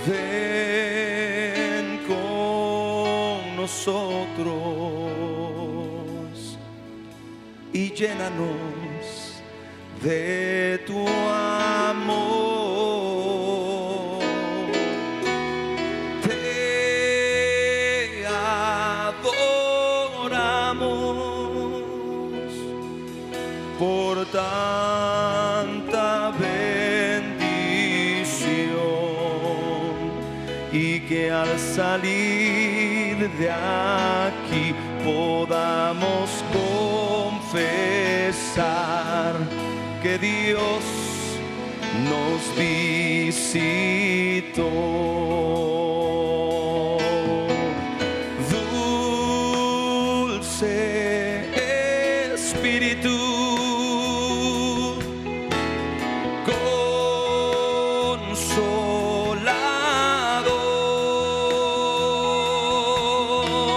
ven con nosotros y llénanos de tu amor. Te adoramos por tanta bendición, y que al salir de aquí podamos confesar que Dios nos visitó. Dulce Espíritu,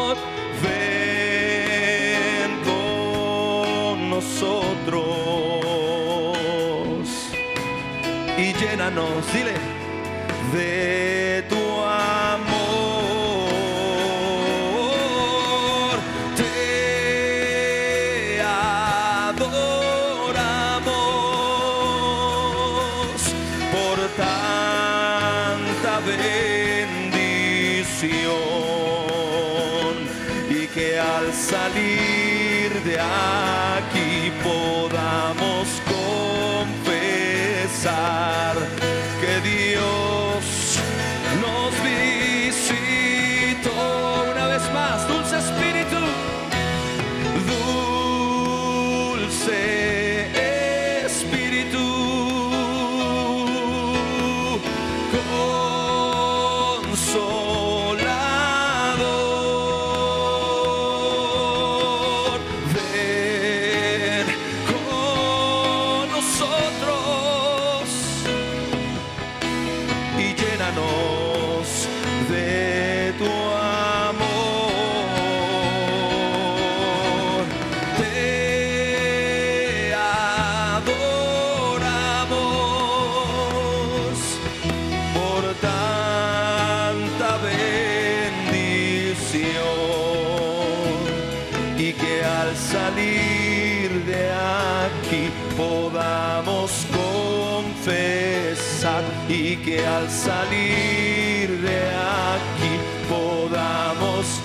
consolador, ven con nosotros y llénanos, dile, de tu amor. Te adoramos por tanta bendición, y que al salir de aquí podamos confesar que Dios nos visitó. Una vez más, dulce Espíritu, dulce Espíritu, consolador, ven con nosotros y llénanos de tu amor. Te adoramos por tanta bendición, y que al salir de aquí podamos confesar, y que al salir de aquí podamos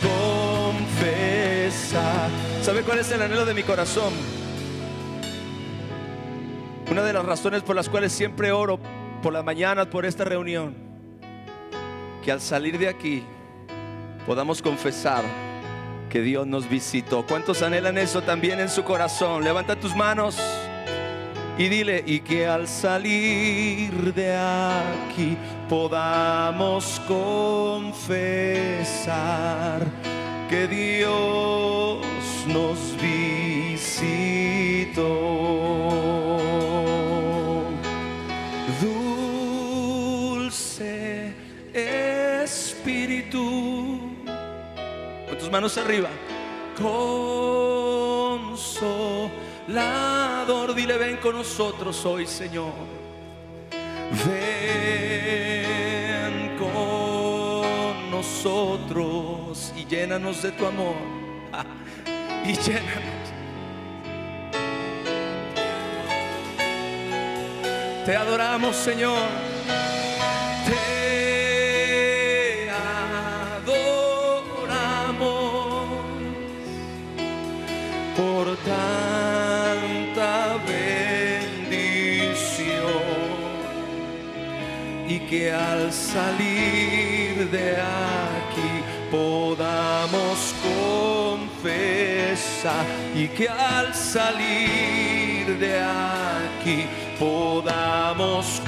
confesar. ¿Sabe cuál es el anhelo de mi corazón? Una de las razones por las cuales siempre oro por las mañanas por esta reunión, que al salir de aquí podamos confesar que Dios nos visitó. ¿Cuántos anhelan eso también en su corazón? Levanta tus manos y dile, y que al salir de aquí podamos confesar que Dios nos visitó. Dulce Espíritu, con tus manos arriba, consolador, dile, ven con nosotros hoy, Señor. Ven con nosotros y llénanos de tu amor. Y llénanos. Te adoramos, Señor. Te adoramos por tanta bendición, y que al salir de aquí podamos confesar, y que al salir de aquí podamos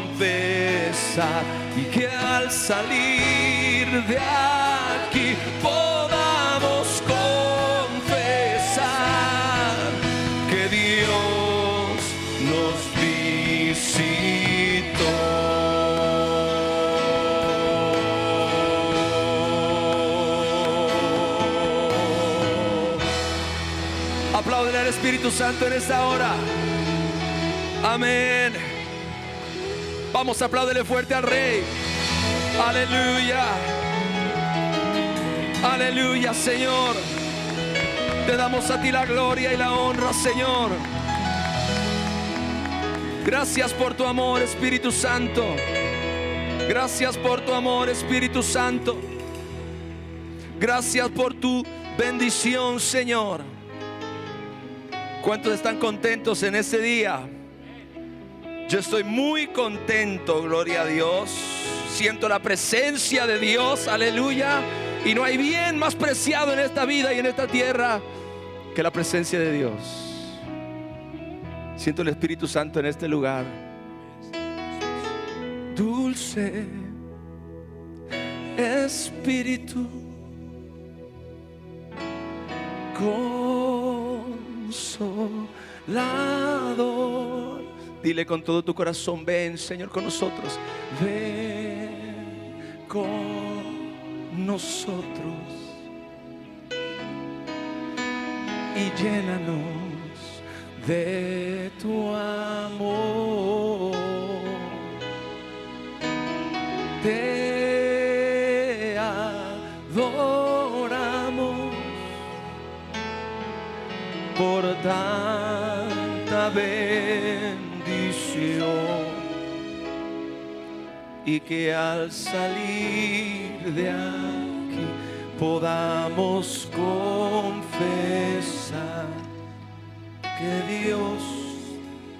confesar, y que al salir de aquí podamos confesar que Dios nos visitó. Apláudele al Espíritu Santo en esta hora. Amén. Vamos, apláudele fuerte al Rey. Aleluya. Aleluya, Señor. Te damos a ti la gloria y la honra, Señor. Gracias por tu amor, Espíritu Santo. Gracias por tu amor, Espíritu Santo. Gracias por tu bendición, Señor. ¿Cuántos están contentos en este día? Yo estoy muy contento, gloria a Dios. Siento la presencia de Dios, aleluya. Y no hay bien más preciado en esta vida y en esta tierra que la presencia de Dios. Siento el Espíritu Santo en este lugar. Dulce Espíritu, consolador. Dile con todo tu corazón: ven, Señor, con nosotros. Ven con nosotros y llénanos de tu amor. Te adoramos por tanta bendición, y que al salir de aquí podamos confesar que Dios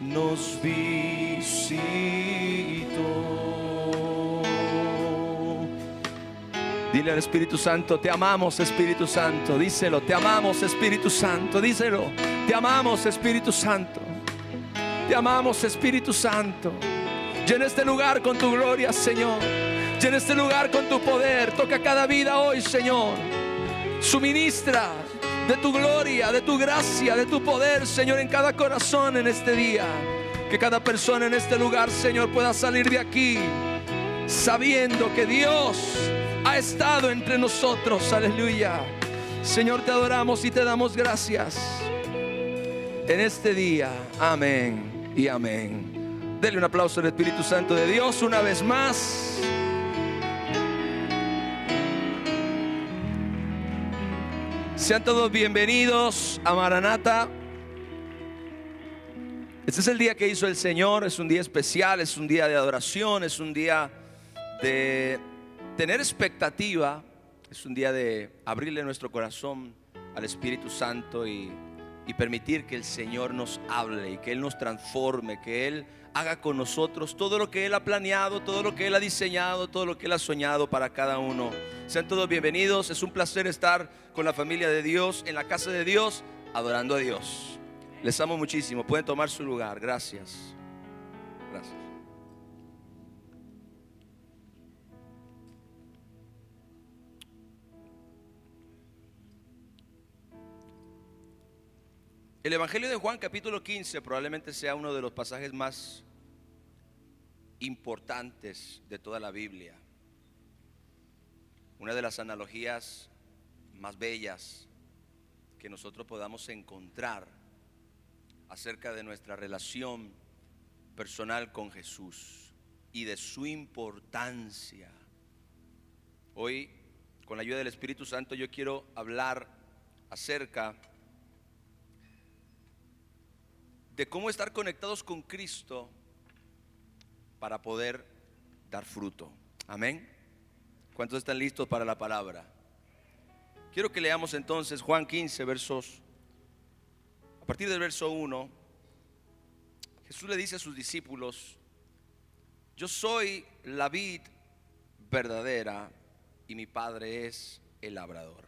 nos visitó. Dile al Espíritu Santo: te amamos, Espíritu Santo. Díselo: te amamos, Espíritu Santo. Díselo: te amamos, Espíritu Santo. Te amamos, Espíritu Santo. Llena este lugar con tu gloria, Señor. Llena este lugar con tu poder. Toca cada vida hoy, Señor. Suministra de tu gloria, de tu gracia, de tu poder, Señor, en cada corazón en este día. Que cada persona en este lugar, Señor, pueda salir de aquí sabiendo que Dios ha estado entre nosotros. Aleluya. Señor, te adoramos y te damos gracias en este día. Amén y amén. Dele un aplauso al Espíritu Santo de Dios una vez más. Sean todos bienvenidos a Maranata. Este es el día que hizo el Señor. Es un día especial, es un día de adoración, es un día de tener expectativa, es un día de abrirle nuestro corazón al Espíritu Santo y permitir que el Señor nos hable y que Él nos transforme, que Él haga con nosotros todo lo que Él ha planeado, todo lo que Él ha diseñado, todo lo que Él ha soñado para cada uno. Sean todos bienvenidos. Es un placer estar con la familia de Dios, en la casa de Dios, adorando a Dios. Les amo muchísimo. Pueden tomar su lugar. Gracias. Gracias. El Evangelio de Juan capítulo 15 probablemente sea uno de los pasajes más importantes de toda la Biblia. Una de las analogías más bellas que nosotros podamos encontrar acerca de nuestra relación personal con Jesús y de su importancia. Hoy, con la ayuda del Espíritu Santo, yo quiero hablar acerca de cómo estar conectados con Cristo para poder dar fruto. Amén. ¿Cuántos están listos para la palabra? Quiero que leamos entonces Juan 15 versos. A partir del verso 1, Jesús le dice a sus discípulos: yo soy la vid verdadera y mi Padre es el labrador.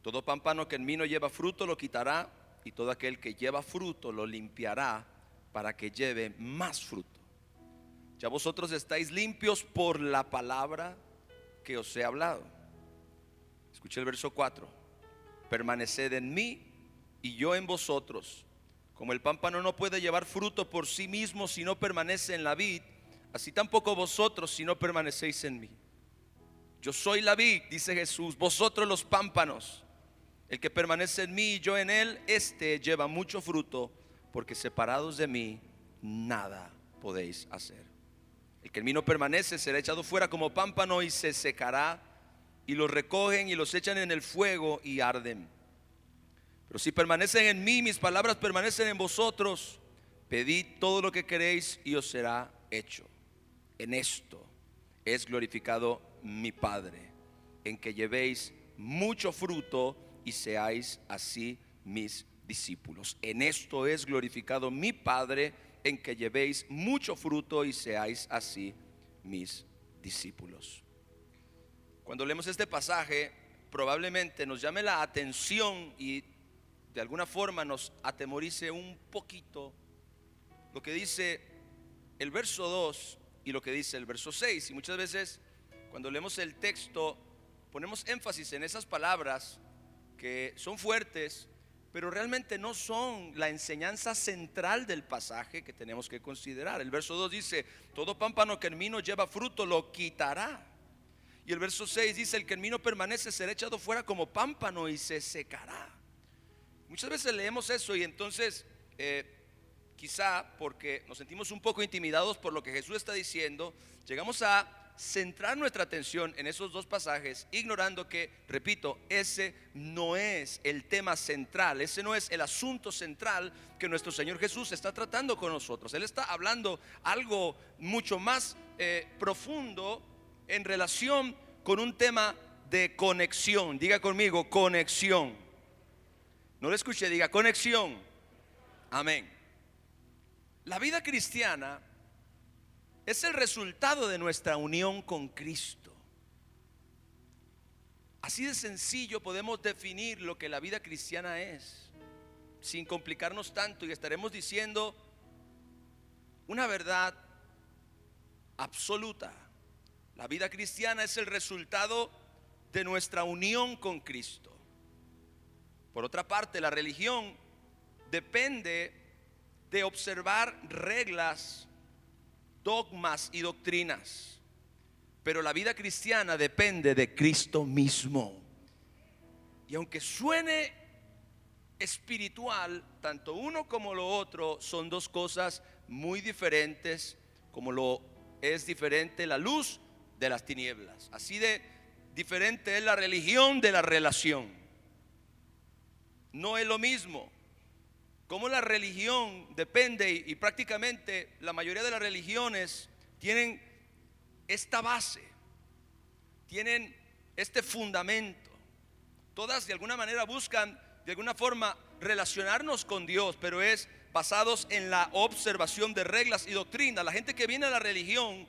Todo pámpano que en mí no lleva fruto lo quitará, y todo aquel que lleva fruto lo limpiará para que lleve más fruto. Ya vosotros estáis limpios por la palabra que os he hablado. Escuché el verso 4. Permaneced en mí y yo en vosotros. Como el pámpano no puede llevar fruto por sí mismo si no permanece en la vid, así tampoco vosotros si no permanecéis en mí. Yo soy la vid, dice Jesús, vosotros los pámpanos. El que permanece en mí y yo en él, este lleva mucho fruto, porque separados de mí nada podéis hacer. El que en mí no permanece será echado fuera como pámpano y se secará, y los recogen y los echan en el fuego y arden. Pero si permanecen en mí, mis palabras permanecen en vosotros, pedid todo lo que queréis y os será hecho. En esto es glorificado mi Padre, en que llevéis mucho fruto y seáis así mis discípulos. En esto es glorificado mi Padre, en que llevéis mucho fruto y seáis así mis discípulos. Cuando leemos este pasaje, probablemente nos llame la atención y de alguna forma nos atemorice un poquito lo que dice el verso 2 y lo que dice el verso 6. Y muchas veces cuando leemos el texto ponemos énfasis en esas palabras que son fuertes, pero realmente no son la enseñanza central del pasaje que tenemos que considerar. El verso 2 dice: todo pámpano que en mí no lleva fruto lo quitará. Y el verso 6 dice: el que en mí no permanece será echado fuera como pámpano y se secará. Muchas veces leemos eso y entonces quizá porque nos sentimos un poco intimidados por lo que Jesús está diciendo, llegamos a centrar nuestra atención en esos dos pasajes, ignorando que, repito, ese no es el tema central, ese no es el asunto central que nuestro Señor Jesús está tratando con nosotros. Él está hablando algo mucho más profundo en relación con un tema de conexión. Diga conmigo, conexión. No lo escuché, diga conexión. Amén. La vida cristiana es el resultado de nuestra unión con Cristo. Así de sencillo podemos definir lo que la vida cristiana es, sin complicarnos tanto, y estaremos diciendo una verdad absoluta. La vida cristiana es el resultado de nuestra unión con Cristo. Por otra parte, la religión depende de observar reglas, dogmas y doctrinas, pero la vida cristiana depende de Cristo mismo. Y aunque suene espiritual, tanto uno como lo otro son dos cosas muy diferentes, como lo es diferente la luz de las tinieblas. Así de diferente es la religión de la relación. No es lo mismo. Como la religión depende, y prácticamente la mayoría de las religiones tienen esta base, tienen este fundamento. Todas de alguna manera buscan de alguna forma relacionarnos con Dios, pero es basados en la observación de reglas y doctrinas. La gente que viene a la religión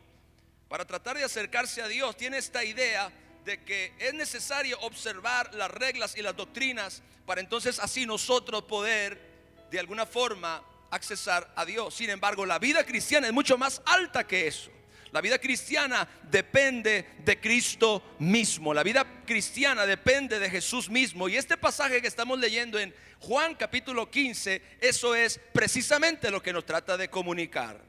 para tratar de acercarse a Dios tiene esta idea de que es necesario observar las reglas y las doctrinas para entonces así nosotros poder de alguna forma accesar a Dios. Sin embargo, la vida cristiana es mucho más alta que eso. La vida cristiana depende de Cristo mismo. La vida cristiana depende de Jesús mismo. Y este pasaje que estamos leyendo en Juan capítulo 15, eso es precisamente lo que nos trata de comunicar.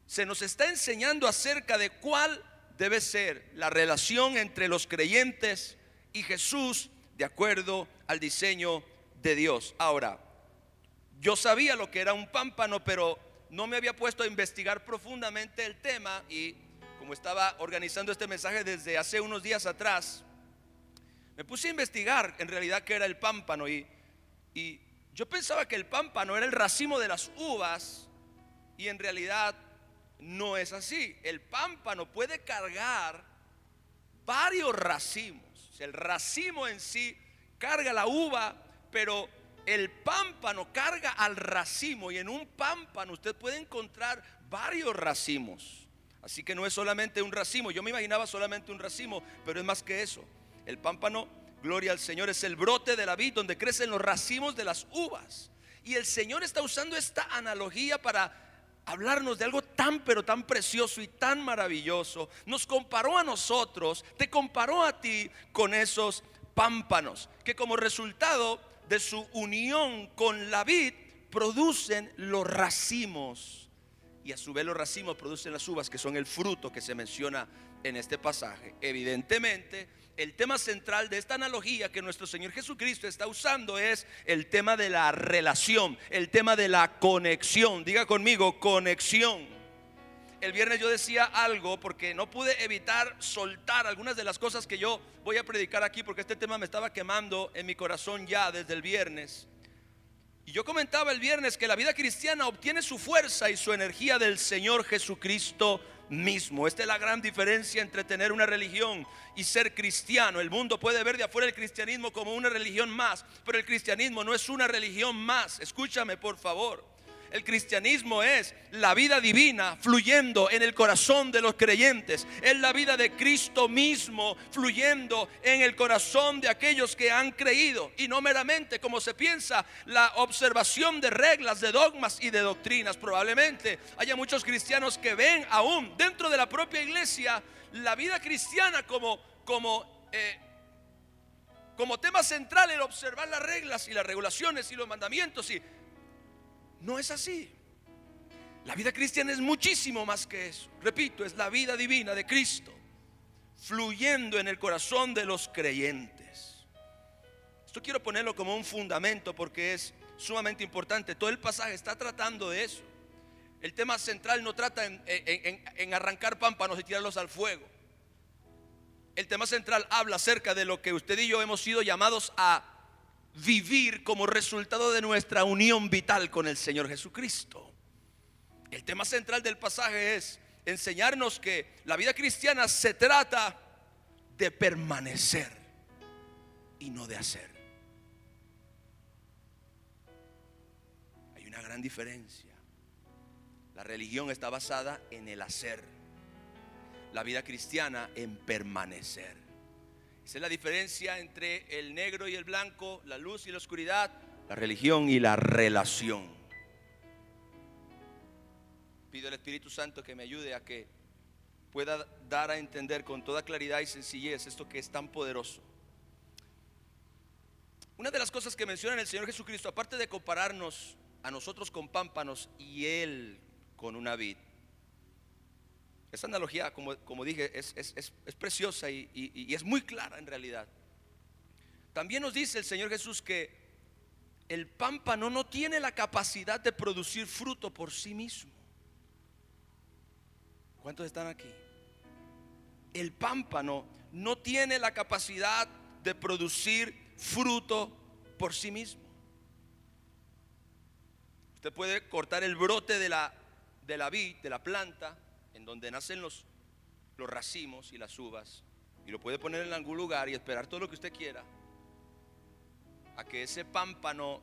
Se nos está enseñando acerca de cuál debe ser la relación entre los creyentes y Jesús de acuerdo al diseño de Dios. Ahora, yo sabía lo que era un pámpano, pero no me había puesto a investigar profundamente el tema. Y como estaba organizando este mensaje desde hace unos días atrás, me puse a investigar en realidad qué era el pámpano. Y yo pensaba que el pámpano era el racimo de las uvas, y en realidad no es así. El pámpano puede cargar varios racimos. O sea, el racimo en sí carga la uva, pero el pámpano carga al racimo, y en un pámpano usted puede encontrar varios racimos. Así que no es solamente un racimo. Yo me imaginaba solamente un racimo, pero es más que eso. El pámpano, gloria al Señor, es el brote de la vid donde crecen los racimos de las uvas. Y el Señor está usando esta analogía para hablarnos de algo tan pero tan precioso y tan maravilloso. Nos comparó a nosotros, te comparó a ti con esos pámpanos que como resultado de su unión con la vid producen los racimos, y a su vez los racimos producen las uvas, que son el fruto que se menciona en este pasaje. Evidentemente, el tema central de esta analogía que nuestro Señor Jesucristo está usando es el tema de la relación, el tema de la conexión. Diga conmigo, conexión. el viernes yo decía algo porque no pude evitar soltar algunas de las cosas que yo voy a predicar aquí, porque este tema me estaba quemando en mi corazón ya desde el viernes. Y yo comentaba el viernes que la vida cristiana obtiene su fuerza y su energía del Señor Jesucristo mismo. Esta es la gran diferencia entre tener una religión y ser cristiano. El mundo puede ver de afuera el cristianismo como una religión más, pero el cristianismo no es una religión más. Escúchame, por favor. El cristianismo es la vida divina fluyendo en el corazón de los creyentes. Es la vida de Cristo mismo fluyendo en el corazón de aquellos que han creído, y no meramente, como se piensa, la observación de reglas, de dogmas y de doctrinas. Probablemente haya muchos cristianos que ven aún dentro de la propia iglesia la vida cristiana como tema central el observar las reglas y las regulaciones y los mandamientos, y no es así. La vida cristiana es muchísimo más que eso. Repito, es la vida divina de Cristo fluyendo en el corazón de los creyentes. Esto quiero ponerlo como un fundamento porque es sumamente importante. Todo el pasaje está tratando de eso. El tema central no trata en arrancar pámpanos y tirarlos al fuego. El tema central habla acerca de lo que usted y yo hemos sido llamados a vivir como resultado de nuestra unión vital con el Señor Jesucristo. El tema central del pasaje es enseñarnos que la vida cristiana se trata de permanecer y no de hacer. Hay una gran diferencia. La religión está basada en el hacer, la vida cristiana en permanecer. Esa es la diferencia entre el negro y el blanco, la luz y la oscuridad, la religión y la relación. Pido al Espíritu Santo que me ayude a que pueda dar a entender con toda claridad y sencillez esto que es tan poderoso. Una de las cosas que menciona el Señor Jesucristo, aparte de compararnos a nosotros con pámpanos y Él con una vid, esa analogía, como dije, es preciosa y es muy clara en realidad. También nos dice el Señor Jesús que el pámpano no tiene la capacidad de producir fruto por sí mismo. ¿Cuántos están aquí? El pámpano no tiene la capacidad de producir fruto por sí mismo. Usted puede cortar el brote de la vid, de la planta en donde nacen los racimos y las uvas, y lo puede poner en algún lugar y esperar todo lo que usted quiera a que ese pámpano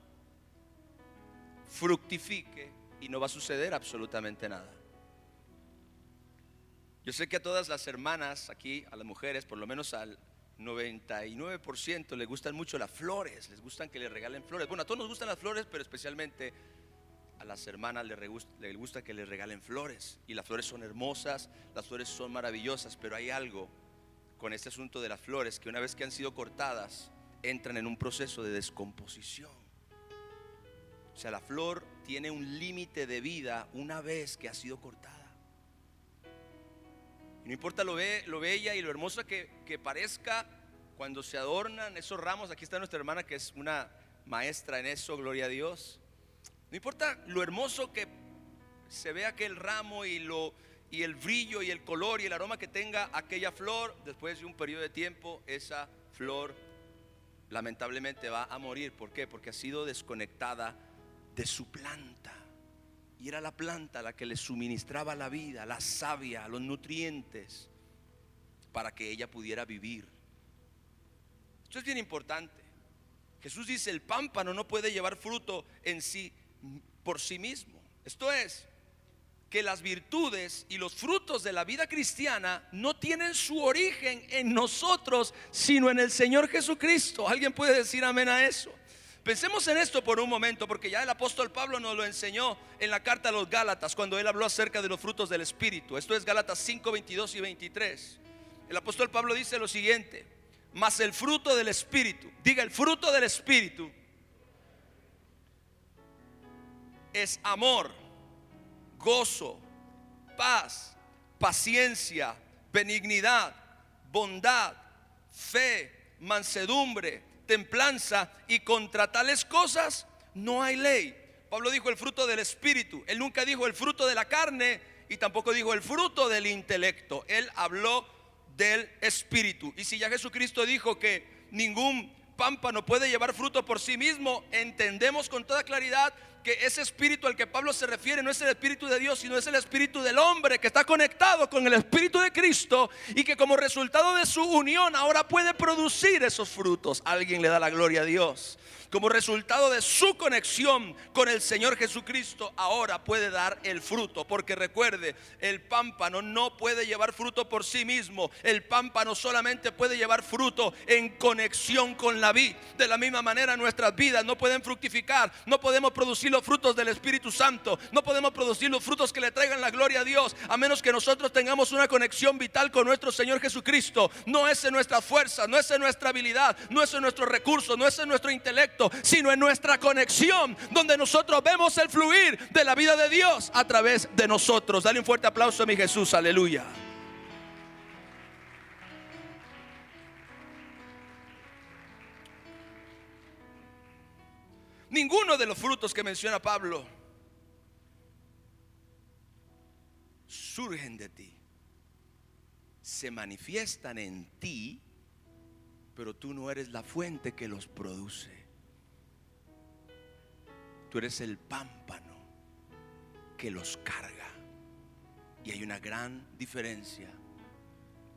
fructifique, y no va a suceder absolutamente nada. Yo sé que a todas las hermanas aquí, a las mujeres, por lo menos al 99% les gustan mucho las flores, les gustan que les regalen flores. Bueno, a todos nos gustan las flores, pero especialmente a las hermanas les gusta que les regalen flores. Y las flores son hermosas, las flores son maravillosas, pero hay algo con este asunto de las flores, que una vez que han sido cortadas, entran en un proceso de descomposición. O sea, la flor tiene un límite de vida una vez que ha sido cortada. Y no importa lo bella y lo hermosa que parezca cuando se adornan esos ramos. Aquí está nuestra hermana que es una maestra en eso, gloria a Dios. No importa lo hermoso que se vea aquel ramo y el brillo y el color y el aroma que tenga aquella flor, después de un periodo de tiempo esa flor lamentablemente va a morir. ¿Por qué? Porque ha sido desconectada de su planta. Y era la planta la que le suministraba la vida, la savia, los nutrientes para que ella pudiera vivir. Esto es bien importante. Jesús dice: el pámpano no puede llevar fruto en sí por sí mismo. Esto es, que las virtudes y los frutos de la vida cristiana no tienen su origen en nosotros, sino en el Señor Jesucristo. ¿Alguien puede decir amén a eso? Pensemos en esto por un momento, porque ya el apóstol Pablo nos lo enseñó en la carta a los Gálatas, cuando él habló acerca de los frutos del Espíritu. Esto es Gálatas 5, 22 y 23. El apóstol Pablo dice lo siguiente: mas el fruto del Espíritu, diga, el fruto del Espíritu es amor, gozo, paz, paciencia, benignidad, bondad, fe, mansedumbre, templanza, y contra tales cosas no hay ley. Pablo dijo el fruto del Espíritu. Él nunca dijo el fruto de la carne y tampoco dijo el fruto del intelecto. Él habló del espíritu. Y si ya Jesucristo dijo que ningún pámpano puede llevar fruto por sí mismo, entendemos con toda claridad que ese espíritu al que Pablo se refiere no es el espíritu de Dios, sino es el espíritu del hombre que está conectado con el espíritu de Cristo y que como resultado de su unión ahora puede producir esos frutos. Alguien le da la gloria a Dios. Como resultado de su conexión con el Señor Jesucristo, ahora puede dar el fruto. Porque recuerde, el pámpano no puede llevar fruto por sí mismo. El pámpano solamente puede llevar fruto en conexión con la vid. De la misma manera nuestras vidas no pueden fructificar. No podemos producir los frutos del Espíritu Santo. No podemos producir los frutos que le traigan la gloria a Dios, a menos que nosotros tengamos una conexión vital con nuestro Señor Jesucristo. No es en nuestra fuerza, no es en nuestra habilidad, no es en nuestros recursos, no es en nuestro intelecto, sino en nuestra conexión, donde nosotros vemos el fluir de la vida de Dios a través de nosotros. Dale un fuerte aplauso a mi Jesús, aleluya. Ninguno de los frutos que menciona Pablo surgen de ti, se manifiestan en ti, pero tú no eres la fuente que los produce. Tú eres el pámpano que los carga. Y hay una gran diferencia.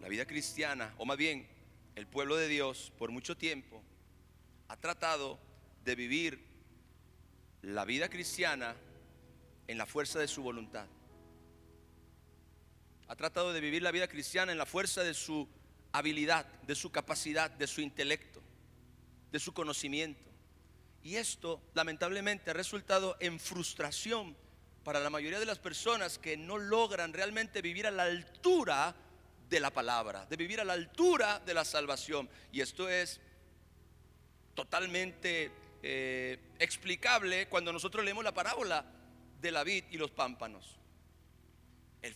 La vida cristiana, o más bien el pueblo de Dios, por mucho tiempo ha tratado de vivir la vida cristiana en la fuerza de su voluntad. Ha tratado de vivir la vida cristiana en la fuerza de su habilidad, de su capacidad, de su intelecto, de su conocimiento. Y esto lamentablemente ha resultado en frustración para la mayoría de las personas que no logran realmente vivir a la altura de la palabra, de vivir a la altura de la salvación. Y esto es totalmente explicable cuando nosotros leemos la parábola de la vid y los pámpanos. El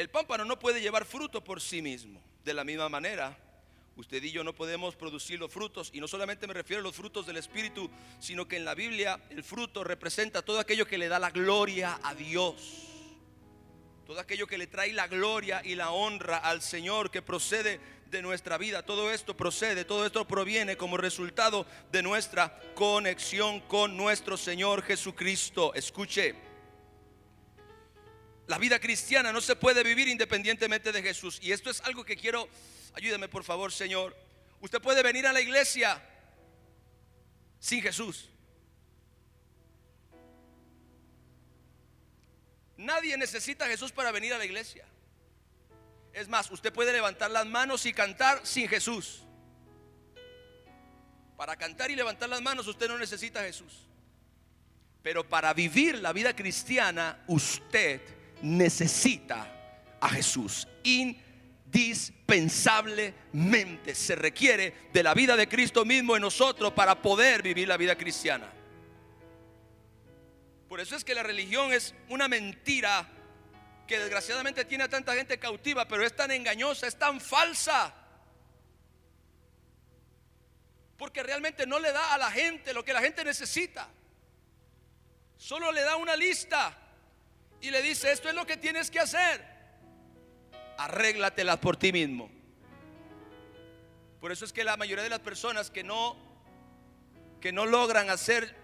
pámpano no puede llevar fruto por sí mismo. De la misma manera, usted y yo no podemos producir los frutos, y no solamente me refiero a los frutos del Espíritu, sino que en la Biblia el fruto representa todo aquello que le da la gloria a Dios, todo aquello que le trae la gloria y la honra al Señor, que procede de nuestra vida. Todo esto proviene como resultado de nuestra conexión con nuestro Señor Jesucristo. Escuche, la vida cristiana no se puede vivir independientemente de Jesús. Y esto es algo que quiero, ayúdame por favor, Señor. Usted puede venir a la iglesia sin Jesús. Nadie necesita a Jesús para venir a la iglesia. Es más, usted puede levantar las manos y cantar sin Jesús. Para cantar y levantar las manos usted no necesita a Jesús. Pero para vivir la vida cristiana usted necesita a Jesús. Indispensablemente se requiere de la vida de Cristo mismo en nosotros para poder vivir la vida cristiana. Por eso es que la religión es una mentira que desgraciadamente tiene a tanta gente cautiva, pero es tan engañosa, es tan falsa, porque realmente no le da a la gente lo que la gente necesita. Solo le da una lista y le dice: esto es lo que tienes que hacer, arréglatelas por ti mismo. Por eso es que la mayoría de las personas que no logran hacer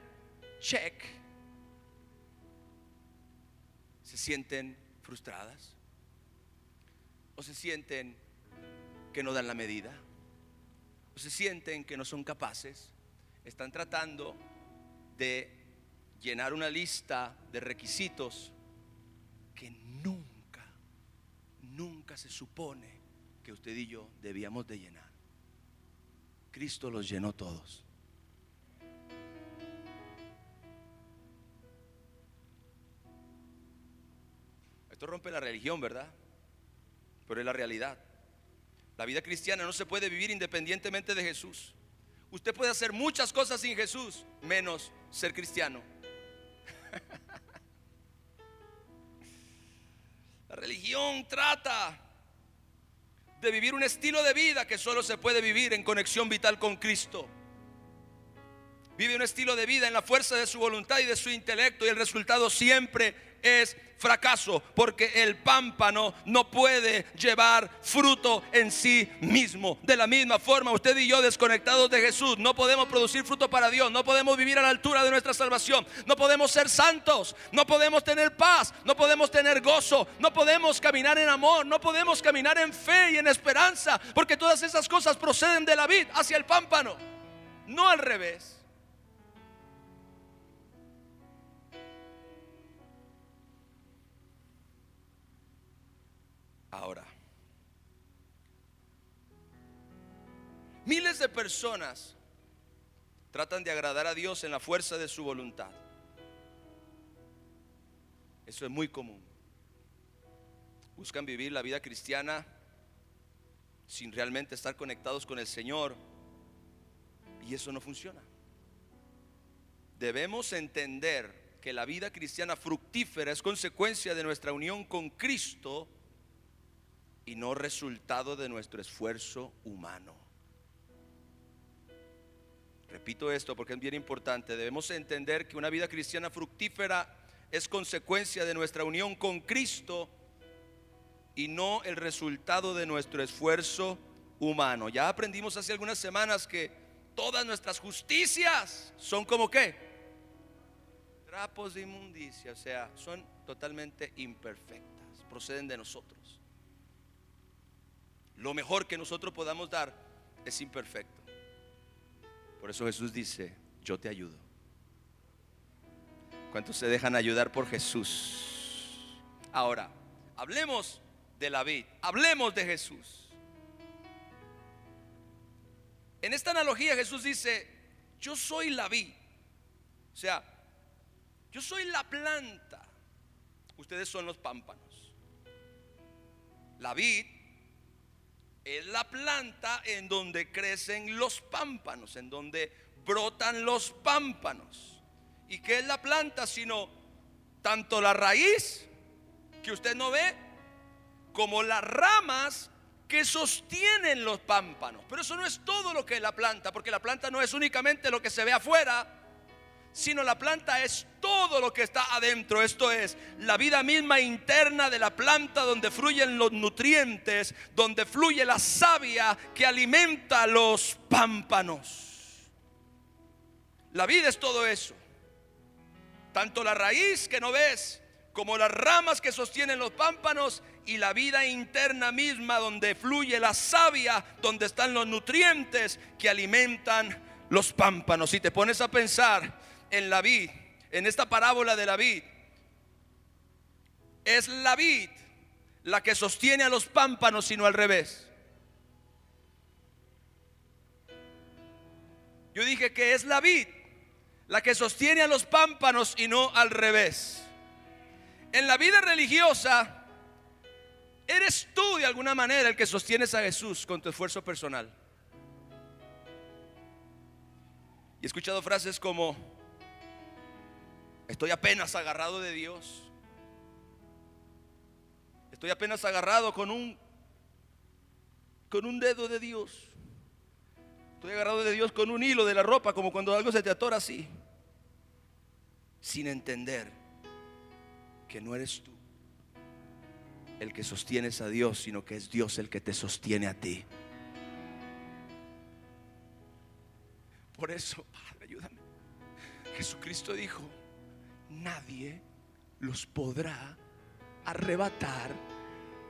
check se sienten frustradas, o se sienten que no dan la medida, o se sienten que no son capaces. Están tratando de llenar una lista de requisitos que nunca se supone que usted y yo debíamos de llenar. Cristo los llenó todos. Esto rompe la religión, ¿verdad? Pero es la realidad. La vida cristiana no se puede vivir independientemente de Jesús. Usted puede hacer muchas cosas sin Jesús, menos ser cristiano. La religión trata de vivir un estilo de vida que solo se puede vivir en conexión vital con Cristo. Vive un estilo de vida en la fuerza de su voluntad y de su intelecto, y el resultado siempre es fracaso, porque el pámpano no puede llevar fruto en sí mismo. De la misma forma, usted y yo, desconectados de Jesús, no podemos producir fruto para Dios, no podemos vivir a la altura de nuestra salvación, no podemos ser santos, no podemos tener paz, no podemos tener gozo, no podemos caminar en amor, no podemos caminar en fe y en esperanza, porque todas esas cosas proceden de la vid hacia el pámpano, no al revés. Ahora, miles de personas tratan de agradar a Dios en la fuerza de su voluntad. Eso es muy común. Buscan vivir la vida cristiana sin realmente estar conectados con el Señor, y eso no funciona. Debemos entender que la vida cristiana fructífera es consecuencia de nuestra unión con Cristo y no resultado de nuestro esfuerzo humano. Repito esto porque es bien importante. Debemos entender que una vida cristiana fructífera es consecuencia de nuestra unión con Cristo y no el resultado de nuestro esfuerzo humano. Ya aprendimos hace algunas semanas que todas nuestras justicias son como ¿qué? Trapos de inmundicia, o sea, son totalmente imperfectas, proceden de nosotros. Lo mejor que nosotros podamos dar es imperfecto. Por eso Jesús dice: yo te ayudo. ¿Cuántos se dejan ayudar por Jesús? Ahora, hablemos de la vid, hablemos de Jesús. En esta analogía Jesús dice: yo soy la vid, o sea, yo soy la planta, ustedes son los pámpanos. La vid es la planta en donde crecen los pámpanos, en donde brotan los pámpanos. ¿Y qué es la planta? Sino tanto la raíz que usted no ve, como las ramas que sostienen los pámpanos. Pero eso no es todo lo que es la planta, porque la planta no es únicamente lo que se ve afuera, sino la planta es todo lo que está adentro. Esto es la vida misma interna de la planta, donde fluyen los nutrientes, donde fluye la savia que alimenta los pámpanos. La vida es todo eso, tanto la raíz que no ves, como las ramas que sostienen los pámpanos, y la vida interna misma donde fluye la savia, donde están los nutrientes que alimentan los pámpanos. Si te pones a pensar en la vid, en esta parábola de la vid, es la vid la que sostiene a los pámpanos y no al revés. Yo dije que es la vid la que sostiene a los pámpanos y no al revés. En la vida religiosa, eres tú de alguna manera el que sostienes a Jesús con tu esfuerzo personal. Y he escuchado frases como: estoy apenas agarrado de Dios, estoy apenas agarrado con un dedo de Dios, estoy agarrado de Dios con un hilo de la ropa, como cuando algo se te atora así, sin entender que no eres tú el que sostienes a Dios, sino que es Dios el que te sostiene a ti. Por eso, Padre, ayúdame. Jesucristo dijo: nadie los podrá arrebatar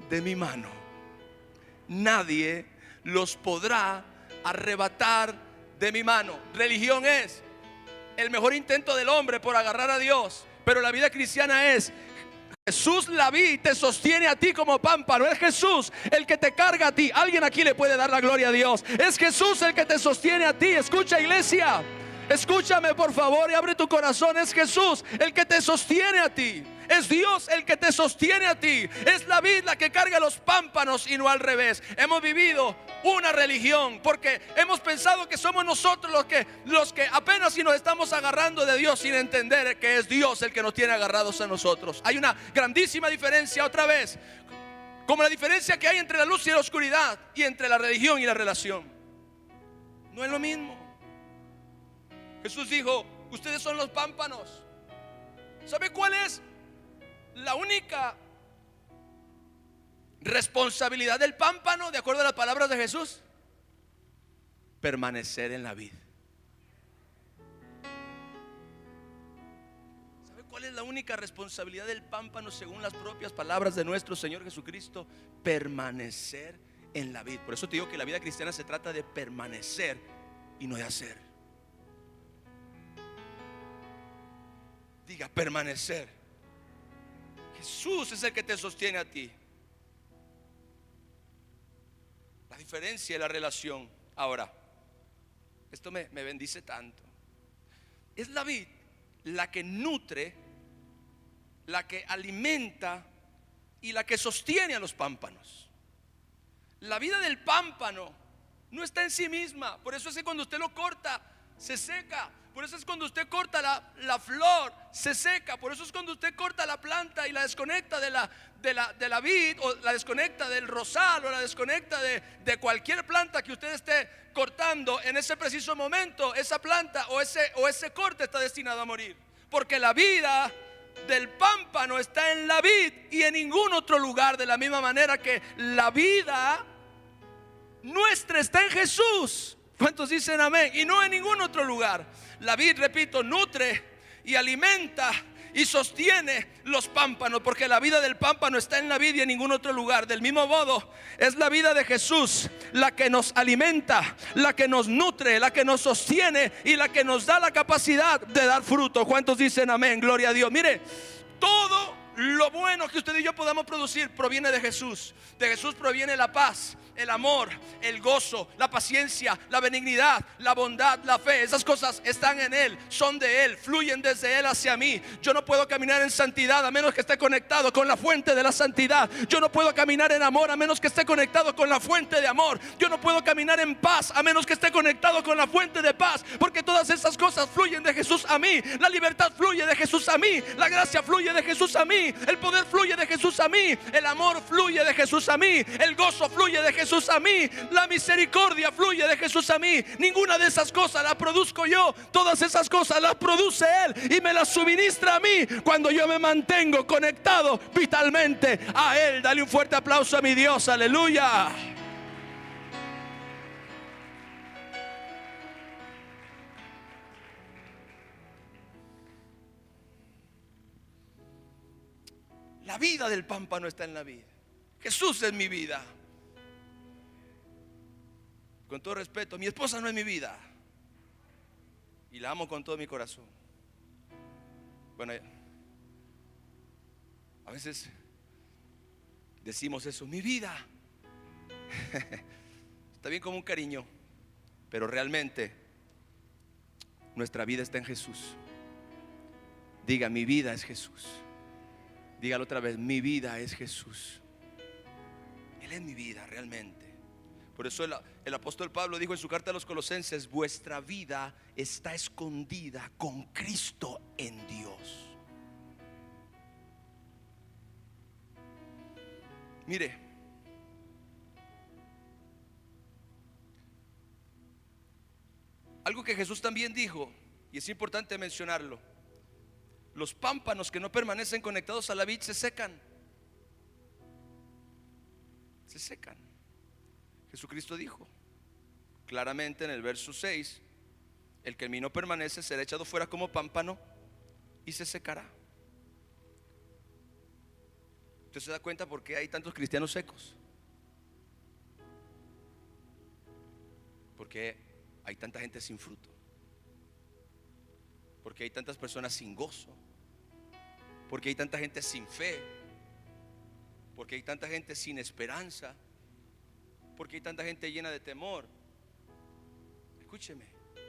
de mi mano. Nadie los podrá arrebatar de mi mano. Religión es el mejor intento del hombre por agarrar a Dios, pero la vida cristiana es: Jesús la vid te sostiene a ti como pámpano. Es Jesús el que te carga a ti. Alguien aquí le puede dar la gloria a Dios. Es Jesús el que te sostiene a ti. Escucha, iglesia, escúchame por favor y abre tu corazón. Es Jesús el que te sostiene a ti. Es Dios el que te sostiene a ti. Es la vid la que carga los pámpanos y no al revés. Hemos vivido una religión porque hemos pensado que somos nosotros los que apenas si nos estamos agarrando de Dios, sin entender que es Dios el que nos tiene agarrados a nosotros. Hay una grandísima diferencia, otra vez, como la diferencia que hay entre la luz y la oscuridad, y entre la religión y la relación. No es lo mismo. Jesús dijo: ustedes son los pámpanos. ¿Sabe cuál es la única responsabilidad del pámpano, de acuerdo a las palabras de Jesús, permanecer en la vid. ¿Sabe cuál es la única responsabilidad del pámpano según las propias palabras de nuestro Señor Jesucristo? Permanecer en la vid. Por eso te digo que la vida cristiana se trata de permanecer y no de hacer. Diga, permanecer. Jesús es el que te sostiene a ti. La diferencia y la relación. Ahora, esto me bendice tanto. Es la vid la que nutre, la que alimenta y la que sostiene a los pámpanos. La vida del pámpano no está en sí misma. Por eso es que cuando usted lo corta, se seca. Por eso es cuando usted corta la flor, se seca. Por eso es cuando usted corta la planta y la desconecta de la vid, o la desconecta del rosal, o la desconecta de cualquier planta que usted esté cortando. En ese preciso momento, esa planta o ese corte está destinado a morir. Porque la vida del pámpano está en la vid y en ningún otro lugar. De la misma manera que la vida nuestra está en Jesús. ¿Cuántos dicen amén? Y no en ningún otro lugar. La vid, repito, nutre y alimenta y sostiene los pámpanos, porque la vida del pámpano está en la vid y en ningún otro lugar. Del mismo modo, es la vida de Jesús la que nos alimenta, la que nos nutre, la que nos sostiene y la que nos da la capacidad de dar fruto. ¿Cuántos dicen amén? Gloria a Dios. Mire, todo lo bueno que usted y yo podamos producir proviene de Jesús. De Jesús proviene la paz, el amor, el gozo, la paciencia, la benignidad, la bondad, la fe. Esas cosas están en Él, son de Él, fluyen desde Él hacia mí. Yo no puedo caminar en santidad a menos que esté conectado con la fuente de la santidad. Yo no puedo caminar en amor a menos que esté conectado con la fuente de amor. Yo no puedo caminar en paz a menos que esté conectado con la fuente de paz, porque todas esas cosas fluyen de Jesús a mí. La libertad fluye de Jesús a mí, la gracia fluye de Jesús a mí, el poder fluye de Jesús a mí, el amor fluye de Jesús a mí, el gozo fluye de Jesús a mí, la misericordia fluye de Jesús a mí. Ninguna de esas cosas las produzco yo, todas esas cosas las produce Él y me las suministra a mí cuando yo me mantengo conectado vitalmente a Él. Dale un fuerte aplauso a mi Dios, aleluya. La vida del pámpano está en la vid. Jesús es mi vida. Con todo respeto, mi esposa no es mi vida y la amo con todo mi corazón. Bueno, a veces decimos eso, mi vida. Está bien como un cariño, pero realmente nuestra vida está en Jesús. Diga, mi vida es Jesús. Dígalo otra vez, mi vida es Jesús. Él es mi vida realmente. Por eso el apóstol Pablo dijo en su carta a los Colosenses: vuestra vida está escondida con Cristo en Dios. Mire, algo que Jesús también dijo, y es importante mencionarlo: los pámpanos que no permanecen conectados a la vid se secan. Se secan. Jesucristo dijo claramente en el verso 6: el que en mí no permanece será echado fuera como pámpano y se secará. ¿Usted se da cuenta por qué hay tantos cristianos secos? Porque hay tanta gente sin fruto, porque hay tantas personas sin gozo, porque hay tanta gente sin fe, porque hay tanta gente sin esperanza, porque hay tanta gente llena de temor. Escúcheme,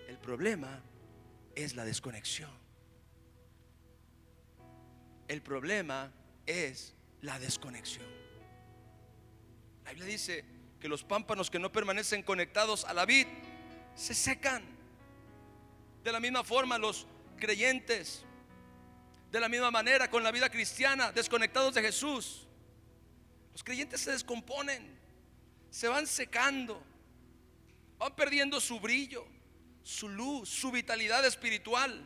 el problema es la desconexión. El problema es la desconexión. La Biblia dice que los pámpanos que no permanecen conectados a la vid se secan. De la misma forma los creyentes, de la misma manera con la vida cristiana, desconectados de Jesús, los creyentes se descomponen, se van secando, van perdiendo su brillo, su luz, su vitalidad espiritual.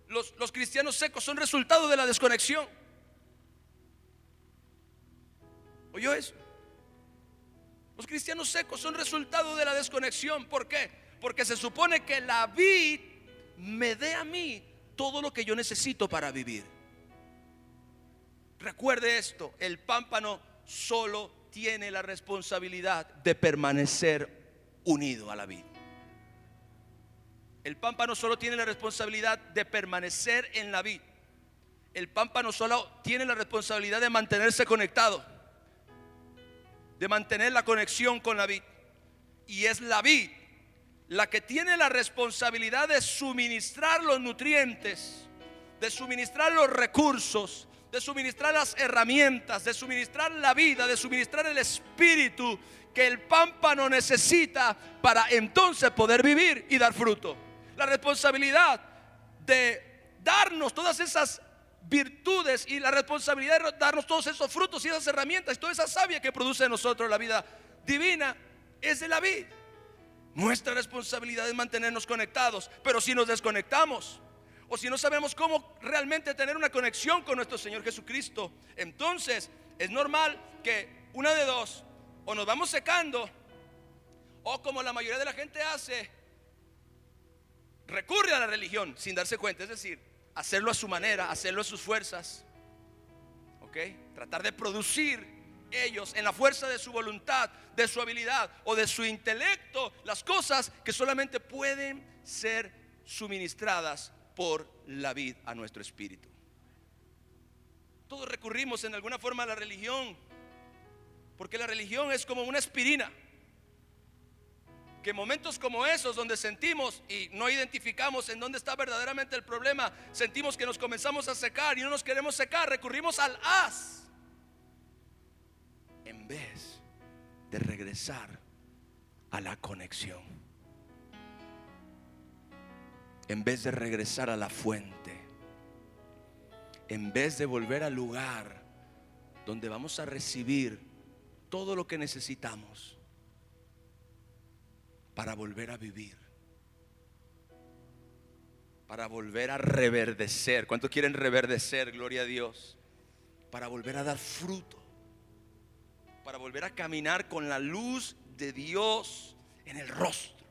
Los cristianos secos son resultado de la desconexión. ¿Oyó eso? Los cristianos secos son resultado de la desconexión. ¿Por qué? Porque se supone que la vid me dé a mí todo lo que yo necesito para vivir. Recuerde esto: el pámpano solo tiene la responsabilidad de permanecer unido a la vid. El pámpano solo tiene la responsabilidad de permanecer en la vid. El pámpano solo tiene la responsabilidad de mantenerse conectado, de mantener la conexión con la vid. Y es la vid la que tiene la responsabilidad de suministrar los nutrientes, de suministrar los recursos, de suministrar las herramientas, de suministrar la vida, de suministrar el espíritu que el pámpano necesita para entonces poder vivir y dar fruto. La responsabilidad de darnos todas esas virtudes y la responsabilidad de darnos todos esos frutos y esas herramientas y toda esa savia que produce en nosotros la vida divina es de la vid. Nuestra responsabilidad es mantenernos conectados, pero si nos desconectamos o si no sabemos cómo realmente tener una conexión con nuestro Señor Jesucristo, entonces es normal que una de dos: o nos vamos secando, o como la mayoría de la gente hace, recurre a la religión sin darse cuenta, es decir, hacerlo a su manera, hacerlo a sus fuerzas, ¿ok? Tratar de producir ellos en la fuerza de su voluntad, de su habilidad o de su intelecto las cosas que solamente pueden ser suministradas por la vid a nuestro espíritu. Todos recurrimos en alguna forma a la religión, porque la religión es como una aspirina, que en momentos como esos donde sentimos y no identificamos en dónde está verdaderamente el problema, sentimos que nos comenzamos a secar y no nos queremos secar, recurrimos al haz en vez de regresar a la conexión, en vez de regresar a la fuente, en vez de volver al lugar donde vamos a recibir todo lo que necesitamos para volver a vivir, para volver a reverdecer. ¿Cuántos quieren reverdecer? Gloria a Dios. Para volver a dar fruto, para volver a caminar con la luz de Dios en el rostro,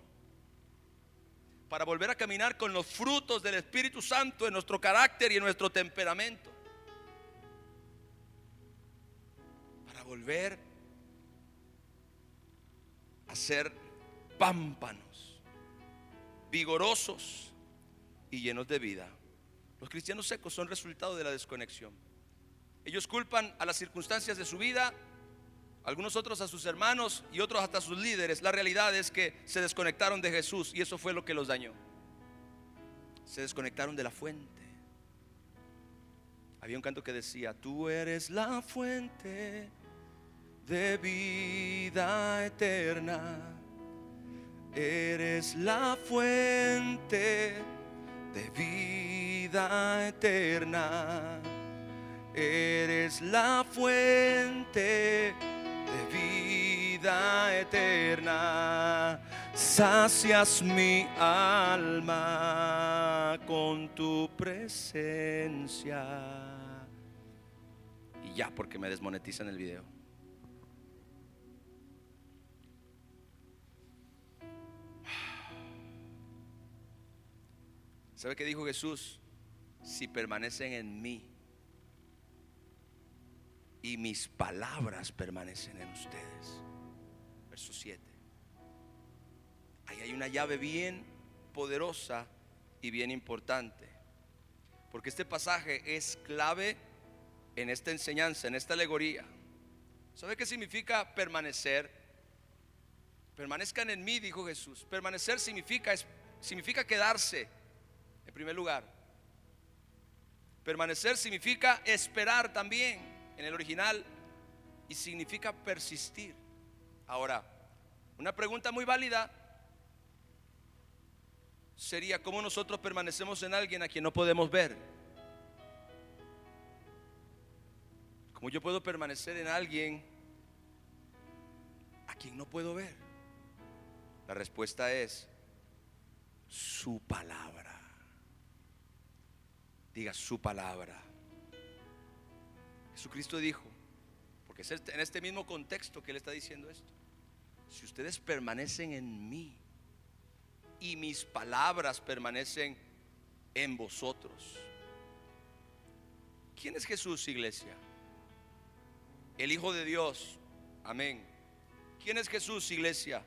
para volver a caminar con los frutos del Espíritu Santo en nuestro carácter y en nuestro temperamento, para volver a ser pámpanos vigorosos y llenos de vida. Los cristianos secos son resultado de la desconexión. Ellos culpan a las circunstancias de su vida, algunos otros a sus hermanos y otros hasta a sus líderes. La realidad es que se desconectaron de Jesús y eso fue lo que los dañó. Se desconectaron de la fuente. Había un canto que decía: tú eres la fuente de vida eterna. Eres la fuente de vida eterna. Eres la fuente de vida eterna. Sacias mi alma con tu presencia. Y ya, porque me desmonetizan el video. ¿Sabe qué dijo Jesús? Si permanecen en mí y mis palabras permanecen en ustedes. Verso 7. Ahí hay una llave bien poderosa y bien importante, porque este pasaje es clave en esta enseñanza, en esta alegoría. ¿Sabe qué significa permanecer? Permanezcan en mí, dijo Jesús. Permanecer significa quedarse. En primer lugar, permanecer significa esperar también en el original y significa persistir. Ahora, una pregunta muy válida sería: ¿cómo nosotros permanecemos en alguien a quien no podemos ver? ¿Cómo yo puedo permanecer en alguien a quien no puedo ver? La respuesta es su palabra. Diga su palabra. Jesucristo dijo, porque es en este mismo contexto que Él está diciendo esto: si ustedes permanecen en mí y mis palabras permanecen en vosotros. ¿Quién es Jesús, iglesia? El Hijo de Dios. Amén. ¿Quién es Jesús, iglesia?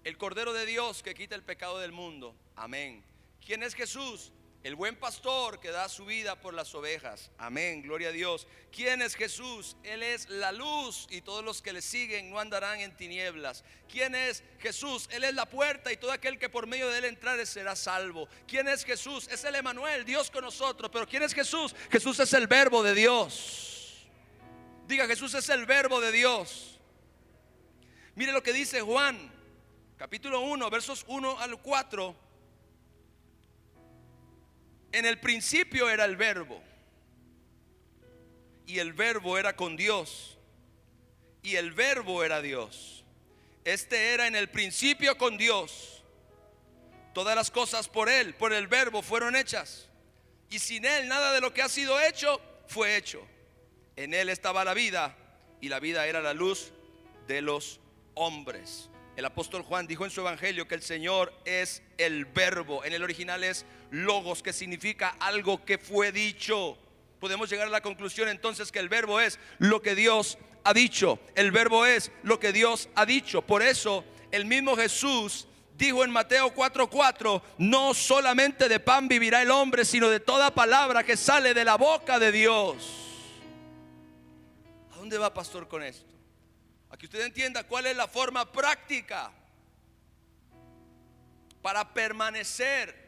El Cordero de Dios que quita el pecado del mundo. Amén. ¿Quién es Jesús? El buen pastor que da su vida por las ovejas. Amén, gloria a Dios. ¿Quién es Jesús? Él es la luz y todos los que le siguen no andarán en tinieblas. ¿Quién es Jesús? Él es la puerta y todo aquel que por medio de él entrare será salvo. ¿Quién es Jesús? Es el Emanuel, Dios con nosotros. Pero ¿quién es Jesús? Jesús es el verbo de Dios. Diga, Jesús es el verbo de Dios. Mire lo que dice Juan, capítulo 1, versos 1 al 4. En el principio era el verbo, y el verbo era con Dios, y el verbo era Dios. Este era en el principio con Dios. Todas las cosas por él, por el verbo, fueron hechas, y sin él nada de lo que ha sido hecho fue hecho. En él estaba la vida, y la vida era la luz de los hombres. El apóstol Juan dijo en su evangelio que el Señor es el verbo. En el original es logos, que significa algo que fue dicho. Podemos llegar a la conclusión entonces que el verbo es lo que Dios ha dicho. El verbo es lo que Dios ha dicho. Por eso el mismo Jesús dijo en Mateo 4:4: no solamente de pan vivirá el hombre, sino de toda palabra que sale de la boca de Dios. ¿A dónde va, pastor, con esto? A que usted entienda cuál es la forma práctica para permanecer.